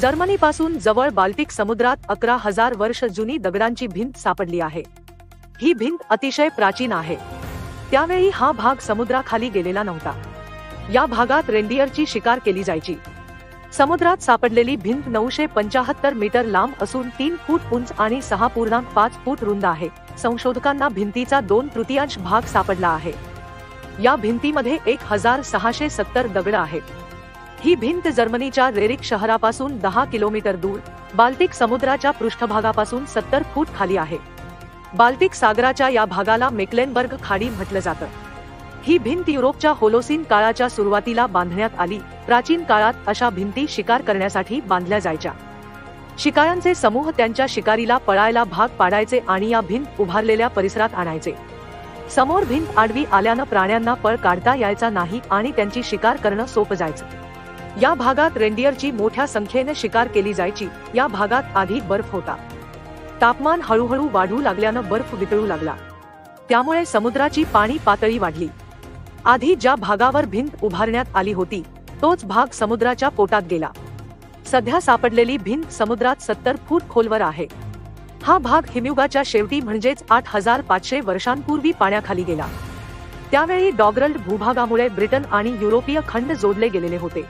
जर्मनीपासून जवळ बाल्टिक समुद्रात 11,000 वर्ष जुनी दगडांची भिंत सापडली आहे। ही भिंत अतिशय प्राचीन आहे। त्यावेळी हा भाग समुद्राखाली गेलेला नव्हता। या भागात रेंडियरची शिकार केली जायची। समुद्रात सापडलेली भिंत 975 मीटर लांब असून 3 फूट उंच आणि 6.5 फूट रुंद आहे। संशोधकांना भिंतीचा 2/3 भाग सापडला आहे। या भिंतीमध्ये 1670 दगड आहेत। ही भिंत जर्मनीच्या रेरिक शहरापासून 10 किलोमीटर दूर बाल्टिक समुद्राच्या पृष्ठभागापासून 70 फूट खाली आहे। बाल्टिक सागराच्या या भागाला मेक्लेनबर्ग खाडी म्हटलं जातं। ही भिंत युरोपच्या होलोसीन काळाच्या सुरुवातीला बांधण्यात आली। प्राचीन काळात अशा भिंती शिकार करण्यासाठी बांधल्या जायच्या। शिकाऱ्यांचे समूह त्यांच्या शिकारीला पळायला भाग पाडायचे आणि या भिंत उभारलेल्या परिसरात आणायचे। समोर भिंत आडवी आल्यानं प्राण्यांना पळ काढता यायचा नाही आणि त्यांची शिकार करणं सोपं जायचं। या भागात रेंडियरची मोठ्या संख्येने शिकार केली जायची। या भागात आधी बर्फ होता। तापमान हळूहळू वाढू लागल्यानं बर्फ वितळू लागला। त्यामुळे समुद्राची पाणी पातळी वाढली। आधी ज्या भागावर भिंत उभारण्यात आली होती तोच भाग समुद्राच्या पोटात गेला। सध्या सापडलेली भिंत समुद्रात 70 फूट खोलवर आहे। हा भाग हिमयुगाच्या शेवटी म्हणजेच 8500 वर्षांपूर्वी पाण्याखाली गेला। त्यावेळी डॉगरल्ड भूभागामुळे ब्रिटन आणि युरोपीय खंड जोडले गेलेले होते।